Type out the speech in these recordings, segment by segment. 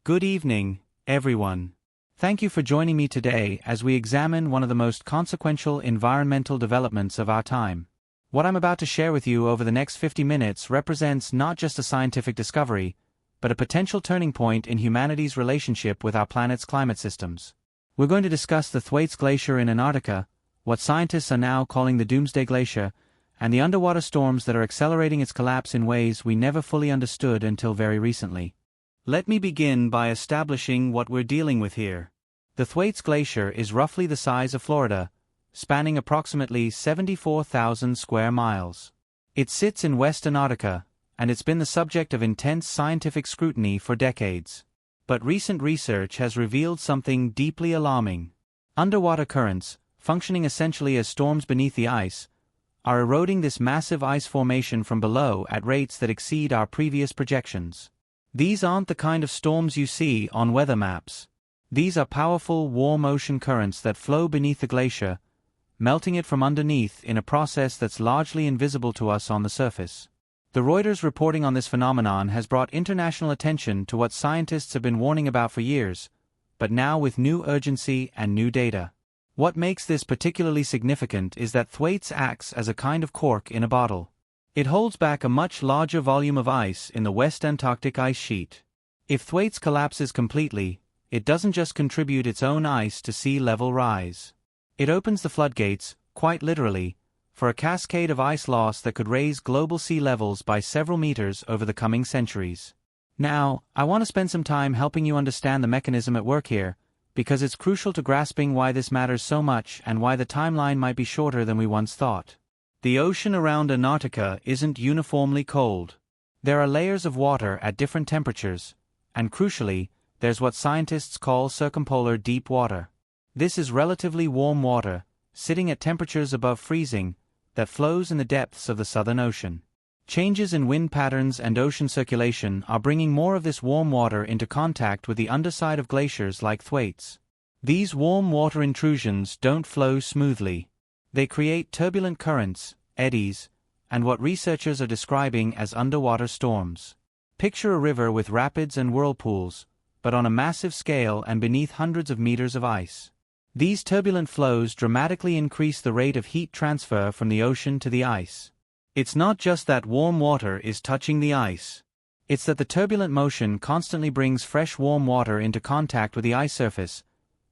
Good evening, everyone. Thank you for joining me today as we examine one of the most consequential environmental developments of our time. What I'm about to share with you over the next 50 minutes represents not just a scientific discovery, but a potential turning point in humanity's relationship with our planet's climate systems. We're going to discuss the Thwaites Glacier in Antarctica, what scientists are now calling the Doomsday Glacier, and the underwater storms that are accelerating its collapse in ways we never fully understood until very recently. Let me begin by establishing what we're dealing with here. The Thwaites Glacier is roughly the size of Florida, spanning approximately 74,000 square miles. It sits in West Antarctica, and it's been the subject of intense scientific scrutiny for decades. But recent research has revealed something deeply alarming. Underwater currents, functioning essentially as storms beneath the ice, are eroding this massive ice formation from below at rates that exceed our previous projections. These aren't the kind of storms you see on weather maps. These are powerful, warm ocean currents that flow beneath the glacier, melting it from underneath in a process that's largely invisible to us on the surface. The Reuters reporting on this phenomenon has brought international attention to what scientists have been warning about for years, but now with new urgency and new data. What makes this particularly significant is that Thwaites acts as a kind of cork in a bottle. It holds back a much larger volume of ice in the West Antarctic ice sheet. If Thwaites collapses completely, it doesn't just contribute its own ice to sea level rise. It opens the floodgates, quite literally, for a cascade of ice loss that could raise global sea levels by several meters over the coming centuries. Now, I want to spend some time helping you understand the mechanism at work here, because it's crucial to grasping why this matters so much and why the timeline might be shorter than we once thought. The ocean around Antarctica isn't uniformly cold. There are layers of water at different temperatures, and crucially, there's what scientists call circumpolar deep water. This is relatively warm water, sitting at temperatures above freezing, that flows in the depths of the Southern Ocean. Changes in wind patterns and ocean circulation are bringing more of this warm water into contact with the underside of glaciers like Thwaites. These warm water intrusions don't flow smoothly. They create turbulent currents, eddies, and what researchers are describing as underwater storms. Picture a river with rapids and whirlpools, but on a massive scale and beneath hundreds of meters of ice. These turbulent flows dramatically increase the rate of heat transfer from the ocean to the ice. It's not just that warm water is touching the ice. It's that the turbulent motion constantly brings fresh warm water into contact with the ice surface,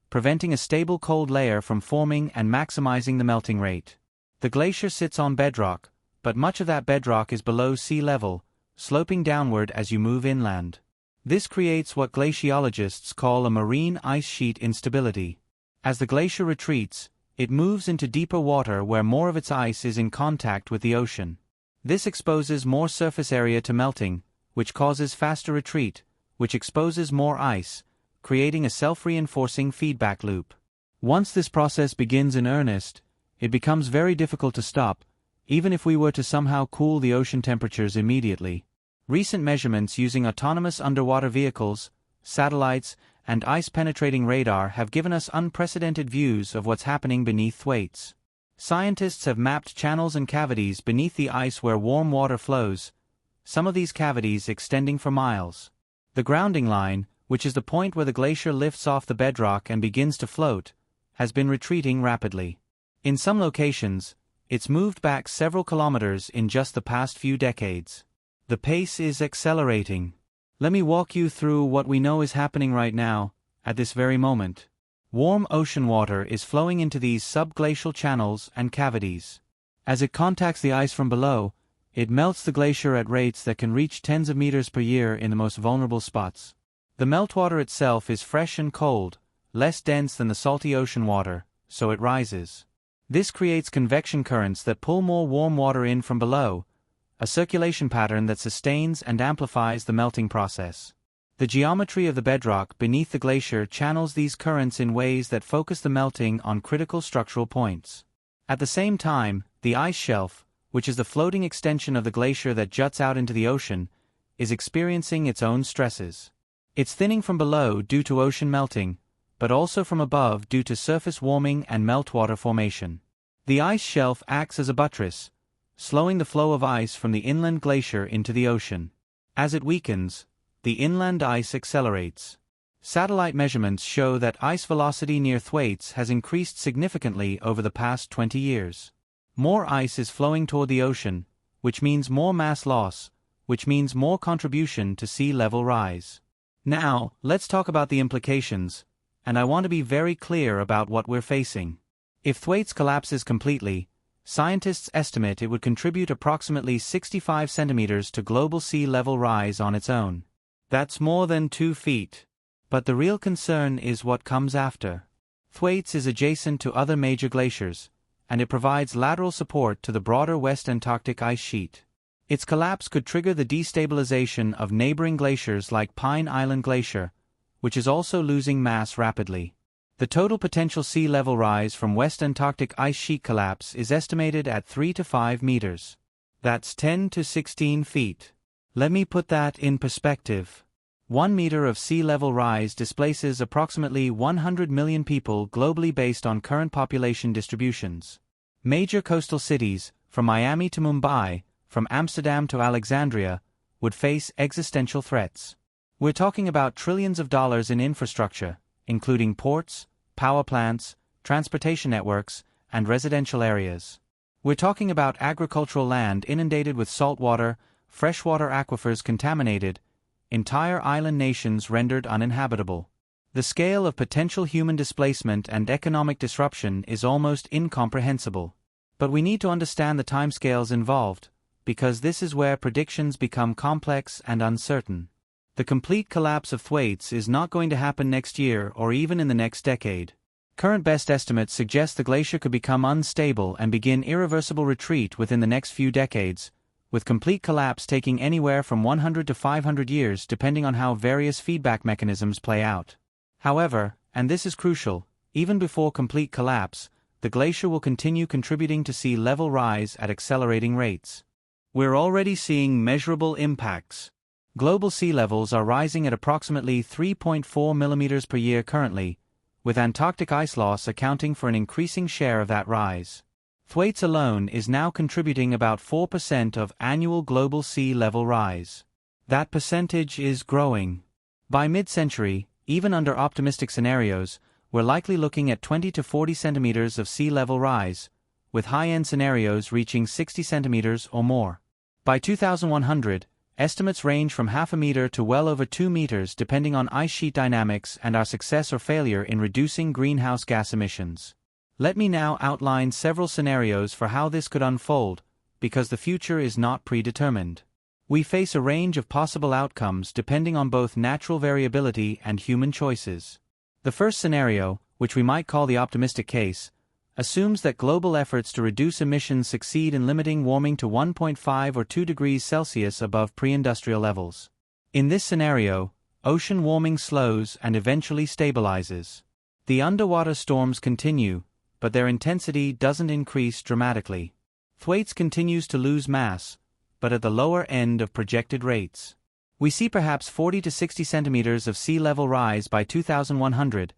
preventing a stable cold layer from forming and maximizing the melting rate. The glacier sits on bedrock, but much of that bedrock is below sea level, sloping downward as you move inland. This creates what glaciologists call a marine ice sheet instability. As the glacier retreats, it moves into deeper water where more of its ice is in contact with the ocean. This exposes more surface area to melting, which causes faster retreat, which exposes more ice, creating a self-reinforcing feedback loop. Once this process begins in earnest, it becomes very difficult to stop, even if we were to somehow cool the ocean temperatures immediately. Recent measurements using autonomous underwater vehicles, satellites, and ice-penetrating radar have given us unprecedented views of what's happening beneath Thwaites. Scientists have mapped channels and cavities beneath the ice where warm water flows, some of these cavities extending for miles. The grounding line, which is the point where the glacier lifts off the bedrock and begins to float, has been retreating rapidly. In some locations, it's moved back several kilometers in just the past few decades. The pace is accelerating. Let me walk you through what we know is happening right now, at this very moment. Warm ocean water is flowing into these subglacial channels and cavities. As it contacts the ice from below, it melts the glacier at rates that can reach tens of meters per year in the most vulnerable spots. The meltwater itself is fresh and cold, less dense than the salty ocean water, so it rises. This creates convection currents that pull more warm water in from below, a circulation pattern that sustains and amplifies the melting process. The geometry of the bedrock beneath the glacier channels these currents in ways that focus the melting on critical structural points. At the same time, the ice shelf, which is the floating extension of the glacier that juts out into the ocean, is experiencing its own stresses. It's thinning from below due to ocean melting, but also from above due to surface warming and meltwater formation. The ice shelf acts as a buttress, slowing the flow of ice from the inland glacier into the ocean. As it weakens, the inland ice accelerates. Satellite measurements show that ice velocity near Thwaites has increased significantly over the past 20 years. More ice is flowing toward the ocean, which means more mass loss, which means more contribution to sea level rise. Now, let's talk about the implications, and I want to be very clear about what we're facing. If Thwaites collapses completely, scientists estimate it would contribute approximately 65 centimeters to global sea level rise on its own. That's more than 2 feet. But the real concern is what comes after. Thwaites is adjacent to other major glaciers, and it provides lateral support to the broader West Antarctic ice sheet. Its collapse could trigger the destabilization of neighboring glaciers like Pine Island Glacier, which is also losing mass rapidly. The total potential sea level rise from West Antarctic ice sheet collapse is estimated at 3 to 5 meters. That's 10 to 16 feet. Let me put that in perspective. 1 meter of sea level rise displaces approximately 100 million people globally based on current population distributions. Major coastal cities, from Miami to Mumbai, from Amsterdam to Alexandria, would face existential threats. We're talking about trillions of dollars in infrastructure, including ports, power plants, transportation networks, and residential areas. We're talking about agricultural land inundated with salt water, freshwater aquifers contaminated, entire island nations rendered uninhabitable. The scale of potential human displacement and economic disruption is almost incomprehensible. But we need to understand the timescales involved, because this is where predictions become complex and uncertain. The complete collapse of Thwaites is not going to happen next year or even in the next decade. Current best estimates suggest the glacier could become unstable and begin irreversible retreat within the next few decades, with complete collapse taking anywhere from 100 to 500 years depending on how various feedback mechanisms play out. However, and this is crucial, even before complete collapse, the glacier will continue contributing to sea level rise at accelerating rates. We're already seeing measurable impacts. Global sea levels are rising at approximately 3.4 millimeters per year currently, with Antarctic ice loss accounting for an increasing share of that rise. Thwaites alone is now contributing about 4% of annual global sea level rise. That percentage is growing. By mid-century, even under optimistic scenarios, we're likely looking at 20 to 40 centimeters of sea level rise, with high-end scenarios reaching 60 centimeters or more. By 2100, estimates range from half a meter to well over 2 meters depending on ice sheet dynamics and our success or failure in reducing greenhouse gas emissions. Let me now outline several scenarios for how this could unfold, because the future is not predetermined. We face a range of possible outcomes depending on both natural variability and human choices. The first scenario, which we might call the optimistic case, assumes that global efforts to reduce emissions succeed in limiting warming to 1.5 or 2 degrees Celsius above pre-industrial levels. In this scenario, ocean warming slows and eventually stabilizes. The underwater storms continue, but their intensity doesn't increase dramatically. Thwaites continues to lose mass, but at the lower end of projected rates. We see perhaps 40 to 60 centimeters of sea level rise by 2100,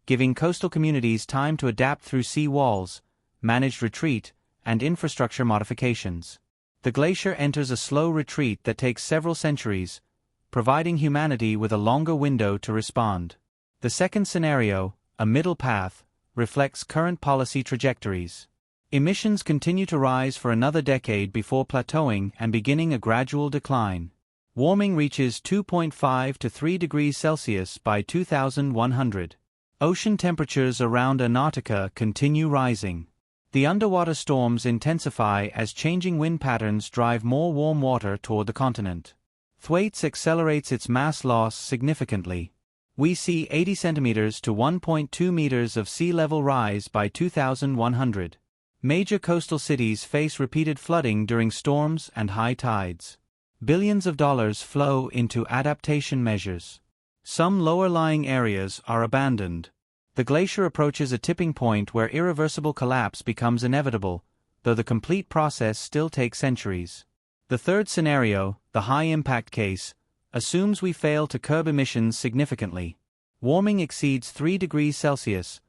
giving coastal communities time to adapt through sea walls, managed retreat, and infrastructure modifications. The glacier enters a slow retreat that takes several centuries, providing humanity with a longer window to respond. The second scenario, a middle path, reflects current policy trajectories. Emissions continue to rise for another decade before plateauing and beginning a gradual decline. Warming reaches 2.5 to 3 degrees Celsius by 2100. Ocean temperatures around Antarctica continue rising. The underwater storms intensify as changing wind patterns drive more warm water toward the continent. Thwaites accelerates its mass loss significantly. We see 80 centimeters to 1.2 meters of sea level rise by 2100. Major coastal cities face repeated flooding during storms and high tides. Billions of dollars flow into adaptation measures. Some lower-lying areas are abandoned. The glacier approaches a tipping point where irreversible collapse becomes inevitable, though the complete process still takes centuries. The third scenario, the high-impact case, assumes we fail to curb emissions significantly. Warming exceeds 3 degrees Celsius,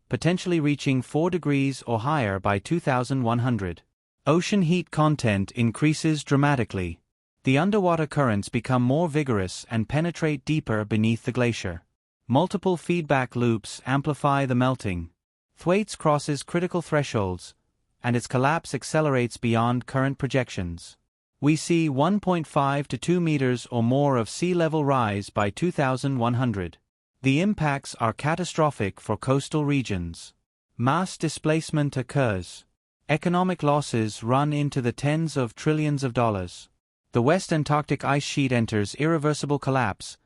potentially reaching 4 degrees or higher by 2100. Ocean heat content increases dramatically. The underwater currents become more vigorous and penetrate deeper beneath the glacier. Multiple feedback loops amplify the melting. Thwaites crosses critical thresholds, and its collapse accelerates beyond current projections. We see 1.5 to 2 meters or more of sea level rise by 2100. The impacts are catastrophic for coastal regions. Mass displacement occurs. Economic losses run into the tens of trillions of dollars. The West Antarctic ice sheet enters irreversible collapse,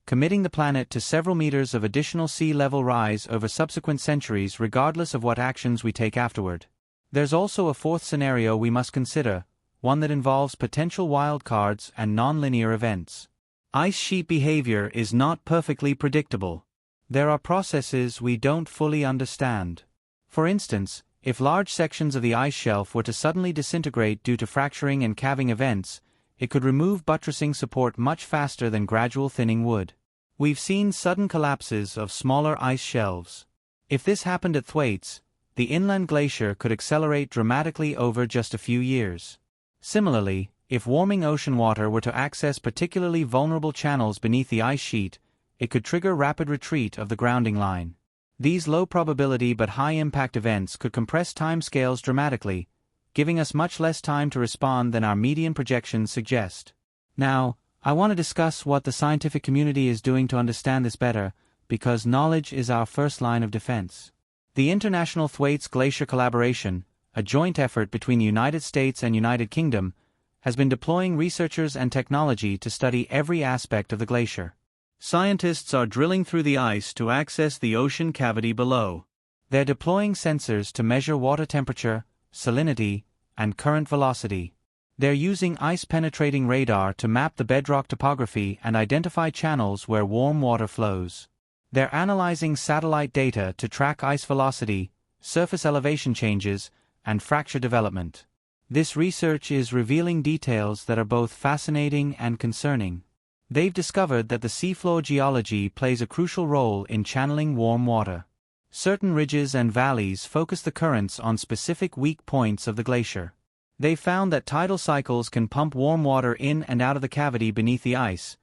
committing the planet to several meters of additional sea level rise over subsequent centuries regardless of what actions we take afterward. There's also a fourth scenario we must consider, one that involves potential wildcards and nonlinear events. Ice sheet behavior is not perfectly predictable. There are processes we don't fully understand. For instance, if large sections of the ice shelf were to suddenly disintegrate due to fracturing and calving events, it could remove buttressing support much faster than gradual thinning would. We've seen sudden collapses of smaller ice shelves. If this happened at Thwaites, the inland glacier could accelerate dramatically over just a few years. Similarly, if warming ocean water were to access particularly vulnerable channels beneath the ice sheet, it could trigger rapid retreat of the grounding line. These low-probability but high-impact events could compress timescales dramatically, giving us much less time to respond than our median projections suggest. Now, I want to discuss what the scientific community is doing to understand this better, because knowledge is our first line of defense. The International Thwaites Glacier Collaboration, a joint effort between the United States and United Kingdom, has been deploying researchers and technology to study every aspect of the glacier. Scientists are drilling through the ice to access the ocean cavity below. They're deploying sensors to measure water temperature, salinity, and current velocity. They're using ice-penetrating radar to map the bedrock topography and identify channels where warm water flows. They're analyzing satellite data to track ice velocity, surface elevation changes, and fracture development. This research is revealing details that are both fascinating and concerning. They've discovered that the seafloor geology plays a crucial role in channeling warm water. Certain ridges and valleys focus the currents on specific weak points of the glacier. They've found that tidal cycles can pump warm water in and out of the cavity beneath the ice,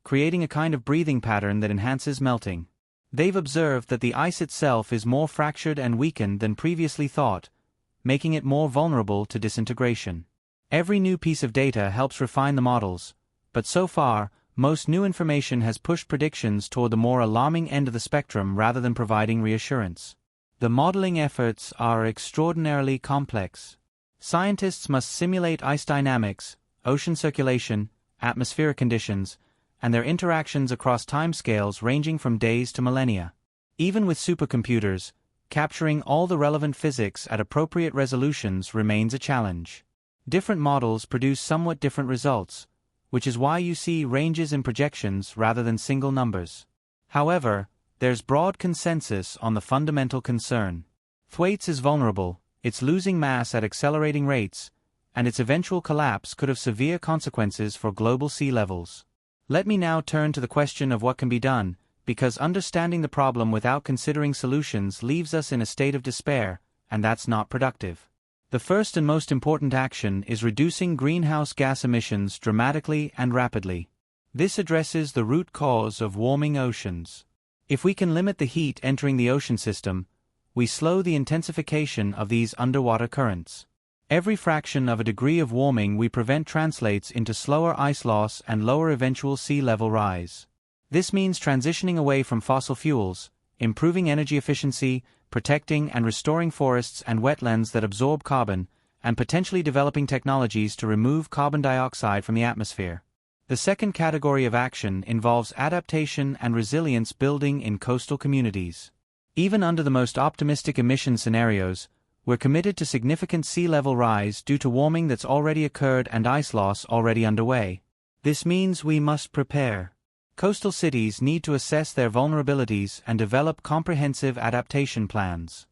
creating a kind of breathing pattern that enhances melting. They've observed that the ice itself is more fractured and weakened than previously thought, making it more vulnerable to disintegration. Every new piece of data helps refine the models, but so far, most new information has pushed predictions toward the more alarming end of the spectrum rather than providing reassurance. The modeling efforts are extraordinarily complex. Scientists must simulate ice dynamics, ocean circulation, atmospheric conditions, and their interactions across timescales ranging from days to millennia. Even with supercomputers, capturing all the relevant physics at appropriate resolutions remains a challenge. Different models produce somewhat different results, which is why you see ranges in projections rather than single numbers. However, there's broad consensus on the fundamental concern. Thwaites is vulnerable, it's losing mass at accelerating rates, and its eventual collapse could have severe consequences for global sea levels. Let me now turn to the question of what can be done, because understanding the problem without considering solutions leaves us in a state of despair, and that's not productive. The first and most important action is reducing greenhouse gas emissions dramatically and rapidly. This addresses the root cause of warming oceans. If we can limit the heat entering the ocean system, we slow the intensification of these underwater currents. Every fraction of a degree of warming we prevent translates into slower ice loss and lower eventual sea level rise. This means transitioning away from fossil fuels, improving energy efficiency, protecting and restoring forests and wetlands that absorb carbon, and potentially developing technologies to remove carbon dioxide from the atmosphere. The second category of action involves adaptation and resilience building in coastal communities. Even under the most optimistic emission scenarios, we're committed to significant sea level rise due to warming that's already occurred and ice loss already underway. This means we must prepare. Coastal cities need to assess their vulnerabilities and develop comprehensive adaptation plans.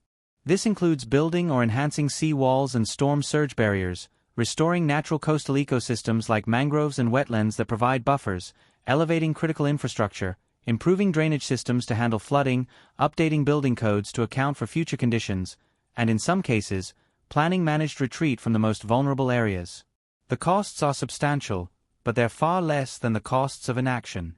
This includes building or enhancing sea walls and storm surge barriers, restoring natural coastal ecosystems like mangroves and wetlands that provide buffers, elevating critical infrastructure, improving drainage systems to handle flooding, updating building codes to account for future conditions, and in some cases, planning managed retreat from the most vulnerable areas. The costs are substantial, but they're far less than the costs of inaction.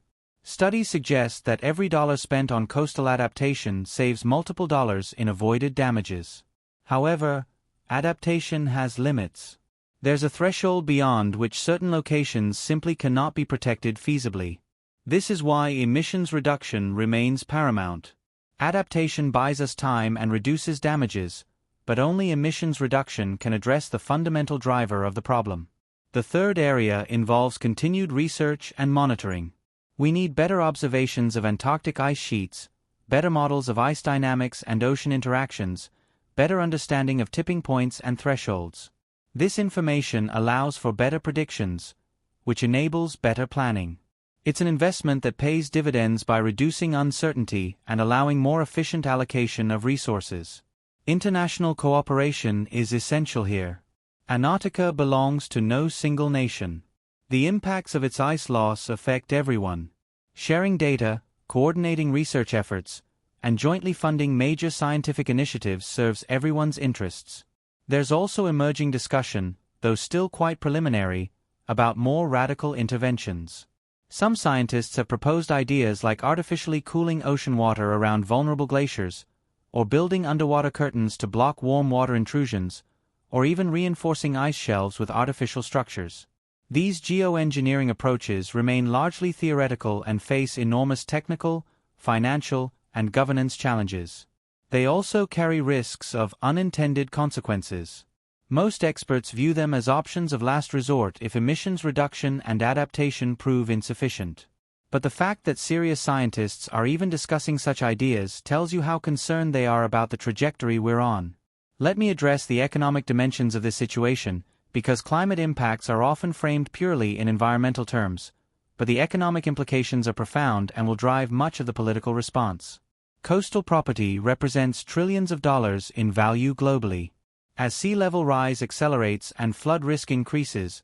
Studies suggest that every dollar spent on coastal adaptation saves multiple dollars in avoided damages. However, adaptation has limits. There's a threshold beyond which certain locations simply cannot be protected feasibly. This is why emissions reduction remains paramount. Adaptation buys us time and reduces damages, but only emissions reduction can address the fundamental driver of the problem. The third area involves continued research and monitoring. We need better observations of Antarctic ice sheets, better models of ice dynamics and ocean interactions, better understanding of tipping points and thresholds. This information allows for better predictions, which enables better planning. It's an investment that pays dividends by reducing uncertainty and allowing more efficient allocation of resources. International cooperation is essential here. Antarctica belongs to no single nation. The impacts of its ice loss affect everyone. Sharing data, coordinating research efforts, and jointly funding major scientific initiatives serves everyone's interests. There's also emerging discussion, though still quite preliminary, about more radical interventions. Some scientists have proposed ideas like artificially cooling ocean water around vulnerable glaciers, or building underwater curtains to block warm water intrusions, or even reinforcing ice shelves with artificial structures. These geoengineering approaches remain largely theoretical and face enormous technical, financial, and governance challenges. They also carry risks of unintended consequences. Most experts view them as options of last resort if emissions reduction and adaptation prove insufficient. But the fact that serious scientists are even discussing such ideas tells you how concerned they are about the trajectory we're on. Let me address the economic dimensions of this situation, because climate impacts are often framed purely in environmental terms, but the economic implications are profound and will drive much of the political response. Coastal property represents trillions of dollars in value globally. As sea level rise accelerates and flood risk increases,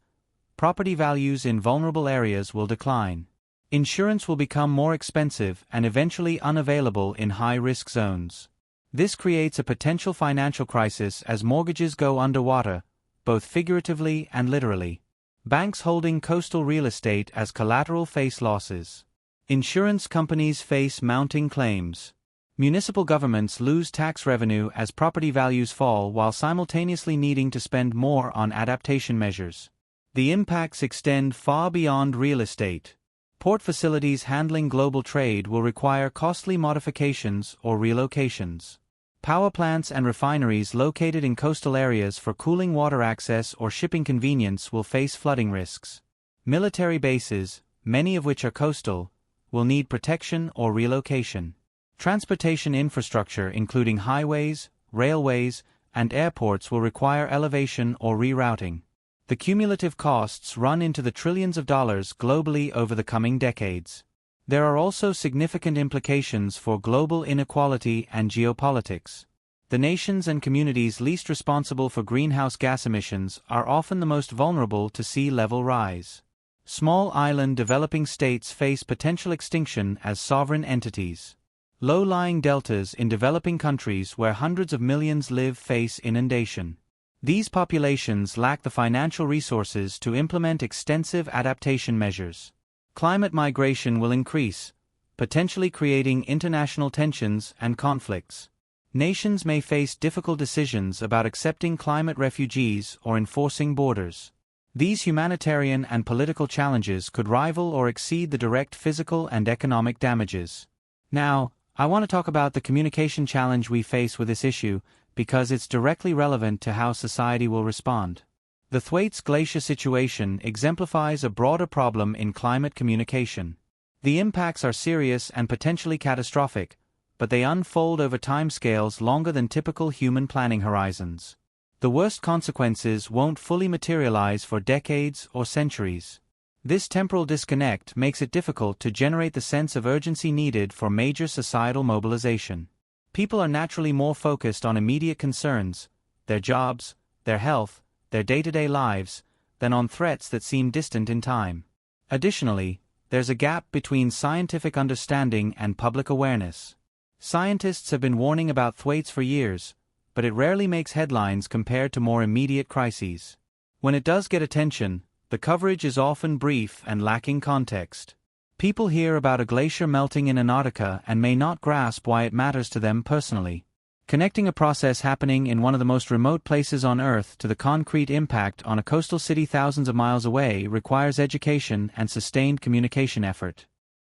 property values in vulnerable areas will decline. Insurance will become more expensive and eventually unavailable in high-risk zones. This creates a potential financial crisis as mortgages go underwater, both figuratively and literally. Banks holding coastal real estate as collateral face losses. Insurance companies face mounting claims. Municipal governments lose tax revenue as property values fall while simultaneously needing to spend more on adaptation measures. The impacts extend far beyond real estate. Port facilities handling global trade will require costly modifications or relocations. Power plants and refineries located in coastal areas for cooling water access or shipping convenience will face flooding risks. Military bases, many of which are coastal, will need protection or relocation. Transportation infrastructure including highways, railways, and airports will require elevation or rerouting. The cumulative costs run into the trillions of dollars globally over the coming decades. There are also significant implications for global inequality and geopolitics. The nations and communities least responsible for greenhouse gas emissions are often the most vulnerable to sea level rise. Small island developing states face potential extinction as sovereign entities. Low-lying deltas in developing countries where hundreds of millions live face inundation. These populations lack the financial resources to implement extensive adaptation measures. Climate migration will increase, potentially creating international tensions and conflicts. Nations may face difficult decisions about accepting climate refugees or enforcing borders. These humanitarian and political challenges could rival or exceed the direct physical and economic damages. Now, I want to talk about the communication challenge we face with this issue, because it's directly relevant to how society will respond. The Thwaites Glacier situation exemplifies a broader problem in climate communication. The impacts are serious and potentially catastrophic, but they unfold over timescales longer than typical human planning horizons. The worst consequences won't fully materialize for decades or centuries. This temporal disconnect makes it difficult to generate the sense of urgency needed for major societal mobilization. People are naturally more focused on immediate concerns, their jobs, their health, their day-to-day lives, than on threats that seem distant in time. Additionally, there's a gap between scientific understanding and public awareness. Scientists have been warning about Thwaites for years, but it rarely makes headlines compared to more immediate crises. When it does get attention, the coverage is often brief and lacking context. People hear about a glacier melting in Antarctica and may not grasp why it matters to them personally. Connecting a process happening in one of the most remote places on Earth to the concrete impact on a coastal city thousands of miles away requires education and sustained communication effort.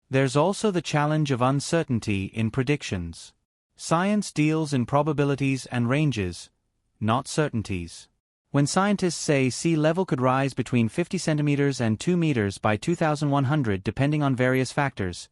There's also the challenge of uncertainty in predictions. Science deals in probabilities and ranges, not certainties. When scientists say sea level could rise between 50 centimeters and 2 meters by 2100 depending on various factors,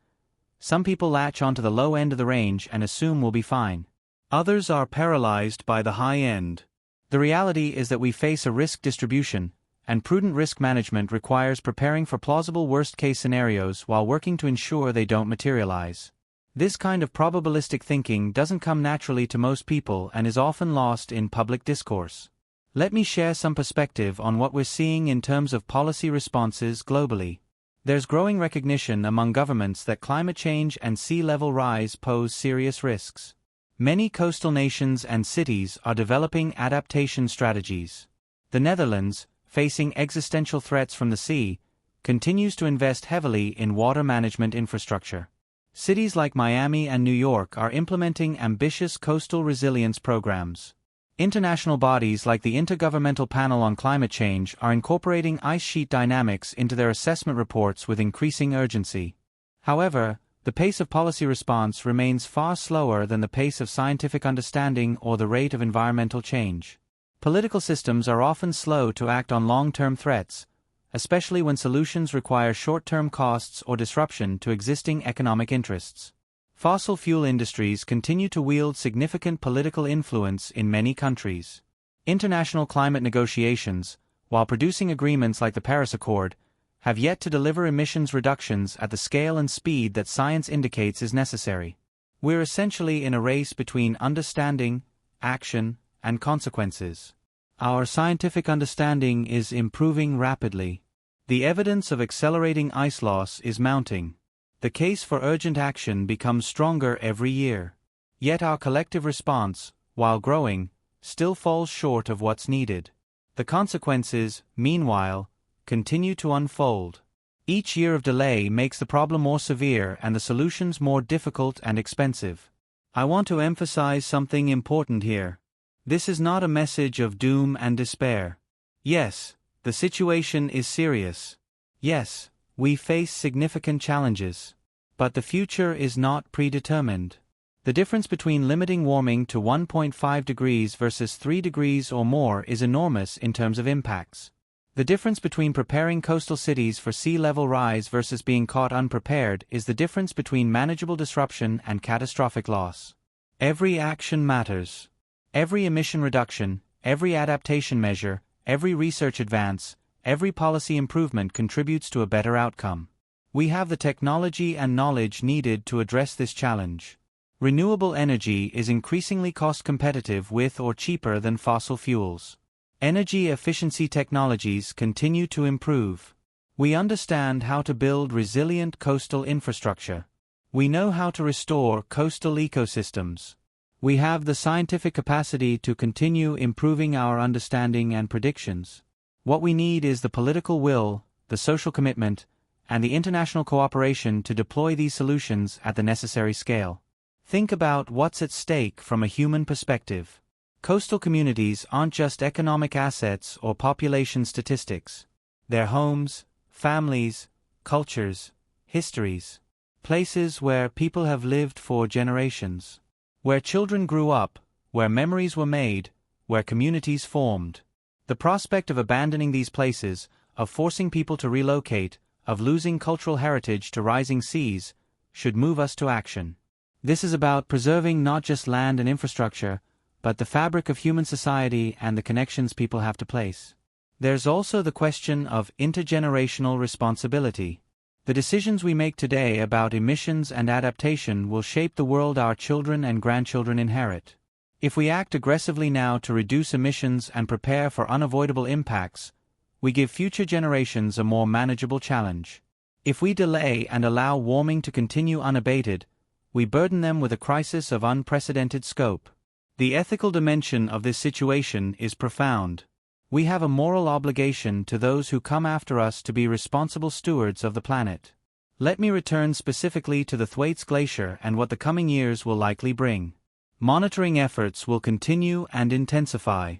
some people latch onto the low end of the range and assume we'll be fine. Others are paralyzed by the high end. The reality is that we face a risk distribution, and prudent risk management requires preparing for plausible worst-case scenarios while working to ensure they don't materialize. This kind of probabilistic thinking doesn't come naturally to most people and is often lost in public discourse. Let me share some perspective on what we're seeing in terms of policy responses globally. There's growing recognition among governments that climate change and sea level rise pose serious risks. Many coastal nations and cities are developing adaptation strategies. The Netherlands, facing existential threats from the sea, continues to invest heavily in water management infrastructure. Cities like Miami and New York are implementing ambitious coastal resilience programs. International bodies like the Intergovernmental Panel on Climate Change are incorporating ice sheet dynamics into their assessment reports with increasing urgency. However, the pace of policy response remains far slower than the pace of scientific understanding or the rate of environmental change. Political systems are often slow to act on long-term threats, especially when solutions require short-term costs or disruption to existing economic interests. Fossil fuel industries continue to wield significant political influence in many countries. International climate negotiations, while producing agreements like the Paris Accord, have yet to deliver emissions reductions at the scale and speed that science indicates is necessary. We're essentially in a race between understanding, action, and consequences. Our scientific understanding is improving rapidly. The evidence of accelerating ice loss is mounting. The case for urgent action becomes stronger every year. Yet our collective response, while growing, still falls short of what's needed. The consequences, meanwhile, continue to unfold. Each year of delay makes the problem more severe and the solutions more difficult and expensive. I want to emphasize something important here. This is not a message of doom and despair. Yes, the situation is serious. Yes, we face significant challenges. But the future is not predetermined. The difference between limiting warming to 1.5 degrees versus 3 degrees or more is enormous in terms of impacts. The difference between preparing coastal cities for sea level rise versus being caught unprepared is the difference between manageable disruption and catastrophic loss. Every action matters. Every emission reduction, every adaptation measure, every research advance, every policy improvement contributes to a better outcome. We have the technology and knowledge needed to address this challenge. Renewable energy is increasingly cost competitive with or cheaper than fossil fuels. Energy efficiency technologies continue to improve. We understand how to build resilient coastal infrastructure. We know how to restore coastal ecosystems. We have the scientific capacity to continue improving our understanding and predictions. What we need is the political will, the social commitment, and the international cooperation to deploy these solutions at the necessary scale. Think about what's at stake from a human perspective. Coastal communities aren't just economic assets or population statistics. They're homes, families, cultures, histories. Places where people have lived for generations. Where children grew up, where memories were made, where communities formed. The prospect of abandoning these places, of forcing people to relocate, of losing cultural heritage to rising seas, should move us to action. This is about preserving not just land and infrastructure, but the fabric of human society and the connections people have to place. There's also the question of intergenerational responsibility. The decisions we make today about emissions and adaptation will shape the world our children and grandchildren inherit. If we act aggressively now to reduce emissions and prepare for unavoidable impacts, we give future generations a more manageable challenge. If we delay and allow warming to continue unabated, we burden them with a crisis of unprecedented scope. The ethical dimension of this situation is profound. We have a moral obligation to those who come after us to be responsible stewards of the planet. Let me return specifically to the Thwaites Glacier and what the coming years will likely bring. Monitoring efforts will continue and intensify.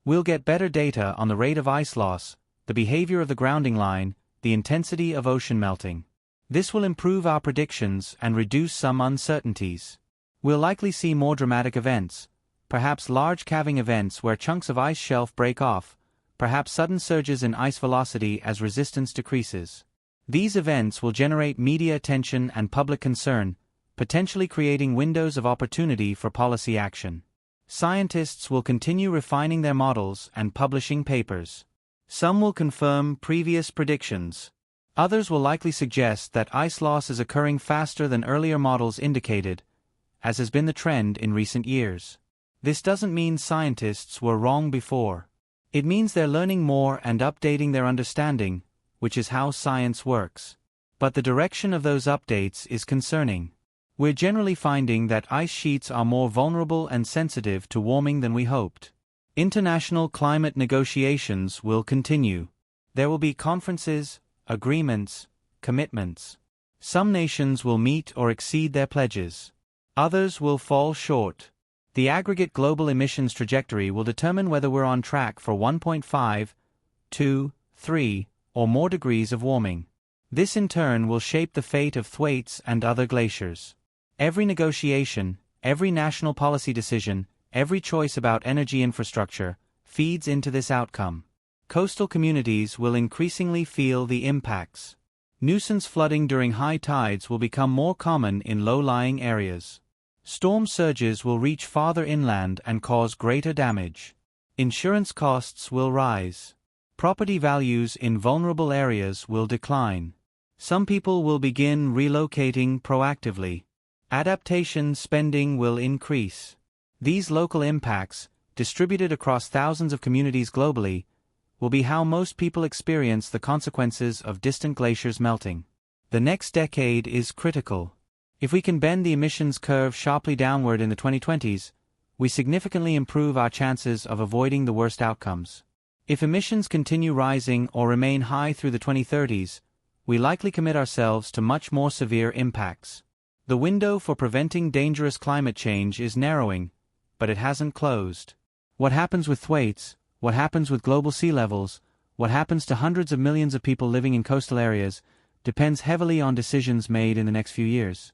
We'll get better data on the rate of ice loss, the behavior of the grounding line, the intensity of ocean melting. This will improve our predictions and reduce some uncertainties. We'll likely see more dramatic events, perhaps large calving events where chunks of ice shelf break off, perhaps sudden surges in ice velocity as resistance decreases. These events will generate media attention and public concern, potentially creating windows of opportunity for policy action. Scientists will continue refining their models and publishing papers. Some will confirm previous predictions. Others will likely suggest that ice loss is occurring faster than earlier models indicated, as has been the trend in recent years. This doesn't mean scientists were wrong before. It means they're learning more and updating their understanding, which is how science works. But the direction of those updates is concerning. We're generally finding that ice sheets are more vulnerable and sensitive to warming than we hoped. International climate negotiations will continue. There will be conferences, agreements, commitments. Some nations will meet or exceed their pledges. Others will fall short. The aggregate global emissions trajectory will determine whether we're on track for 1.5, 2, 3, or more degrees of warming. This in turn will shape the fate of Thwaites and other glaciers. Every negotiation, every national policy decision, every choice about energy infrastructure, feeds into this outcome. Coastal communities will increasingly feel the impacts. Nuisance flooding during high tides will become more common in low-lying areas. Storm surges will reach farther inland and cause greater damage. Insurance costs will rise. Property values in vulnerable areas will decline. Some people will begin relocating proactively. Adaptation spending will increase. These local impacts, distributed across thousands of communities globally, will be how most people experience the consequences of distant glaciers melting. The next decade is critical. If we can bend the emissions curve sharply downward in the 2020s, we significantly improve our chances of avoiding the worst outcomes. If emissions continue rising or remain high through the 2030s, we likely commit ourselves to much more severe impacts. The window for preventing dangerous climate change is narrowing, but it hasn't closed. What happens with Thwaites, what happens with global sea levels, what happens to hundreds of millions of people living in coastal areas, depends heavily on decisions made in the next few years.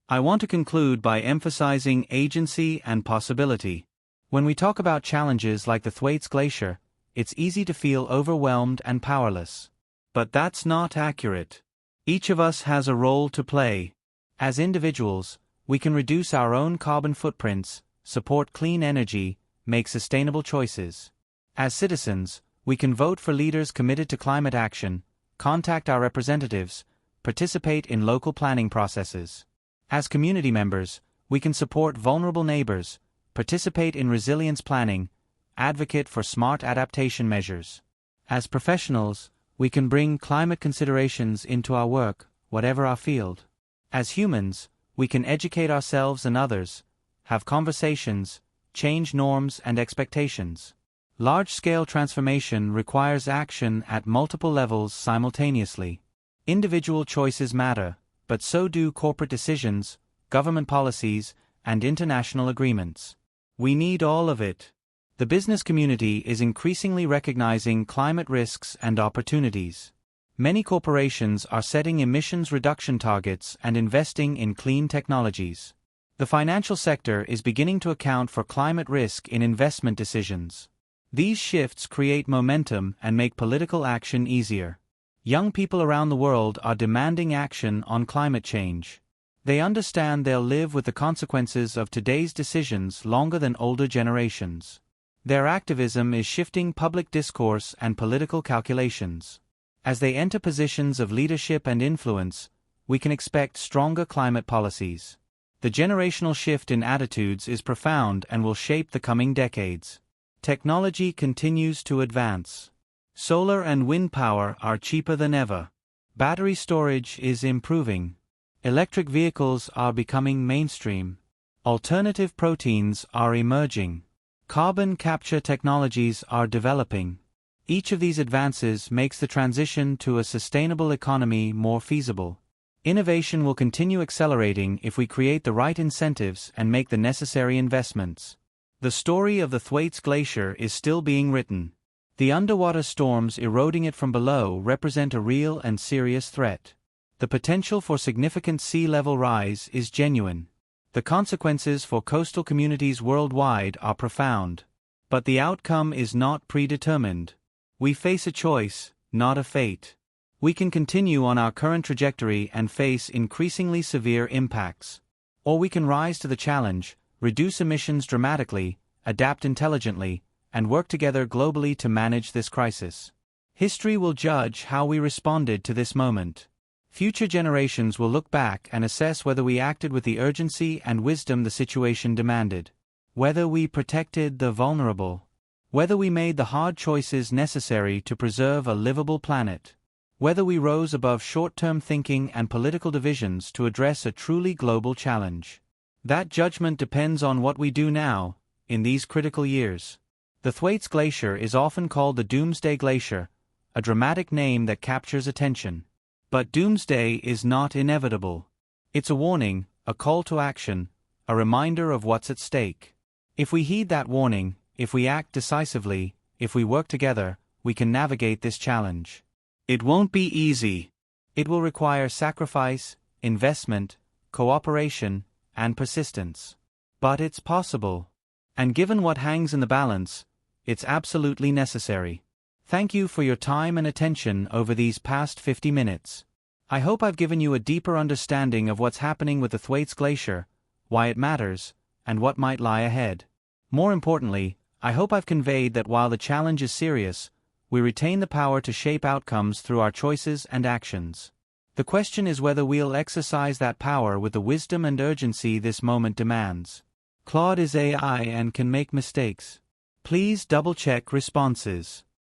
I want to conclude by emphasizing agency and possibility. When we talk about challenges like the Thwaites Glacier, it's easy to feel overwhelmed and powerless. But that's not accurate. Each of us has a role to play. As individuals, we can reduce our own carbon footprints, support clean energy, make sustainable choices. As citizens, we can vote for leaders committed to climate action, contact our representatives, participate in local planning processes. As community members, we can support vulnerable neighbors, participate in resilience planning, advocate for smart adaptation measures. As professionals, we can bring climate considerations into our work, whatever our field. As humans, we can educate ourselves and others, have conversations, change norms and expectations. Large-scale transformation requires action at multiple levels simultaneously. Individual choices matter, but so do corporate decisions, government policies, and international agreements. We need all of it. The business community is increasingly recognizing climate risks and opportunities. Many corporations are setting emissions reduction targets and investing in clean technologies. The financial sector is beginning to account for climate risk in investment decisions. These shifts create momentum and make political action easier. Young people around the world are demanding action on climate change. They understand they'll live with the consequences of today's decisions longer than older generations. Their activism is shifting public discourse and political calculations. As they enter positions of leadership and influence, we can expect stronger climate policies. The generational shift in attitudes is profound and will shape the coming decades. Technology continues to advance. Solar and wind power are cheaper than ever. Battery storage is improving. Electric vehicles are becoming mainstream. Alternative proteins are emerging. Carbon capture technologies are developing. Each of these advances makes the transition to a sustainable economy more feasible. Innovation will continue accelerating if we create the right incentives and make the necessary investments. The story of the Thwaites Glacier is still being written. The underwater storms eroding it from below represent a real and serious threat. The potential for significant sea level rise is genuine. The consequences for coastal communities worldwide are profound. But the outcome is not predetermined. We face a choice, not a fate. We can continue on our current trajectory and face increasingly severe impacts. Or we can rise to the challenge, reduce emissions dramatically, adapt intelligently, and work together globally to manage this crisis. History will judge how we responded to this moment. Future generations will look back and assess whether we acted with the urgency and wisdom the situation demanded. Whether we protected the vulnerable. Whether we made the hard choices necessary to preserve a livable planet. Whether we rose above short-term thinking and political divisions to address a truly global challenge. That judgment depends on what we do now, in these critical years. The Thwaites Glacier is often called the Doomsday Glacier, a dramatic name that captures attention. But doomsday is not inevitable. It's a warning, a call to action, a reminder of what's at stake. If we heed that warning, if we act decisively, if we work together, we can navigate this challenge. It won't be easy. It will require sacrifice, investment, cooperation, and persistence. But it's possible. And given what hangs in the balance, it's absolutely necessary. Thank you for your time and attention over these past 50 minutes. I hope I've given you a deeper understanding of what's happening with the Thwaites Glacier, why it matters, and what might lie ahead. More importantly, I hope I've conveyed that while the challenge is serious, we retain the power to shape outcomes through our choices and actions. The question is whether we'll exercise that power with the wisdom and urgency this moment demands. Claude is AI and can make mistakes. Please double-check responses.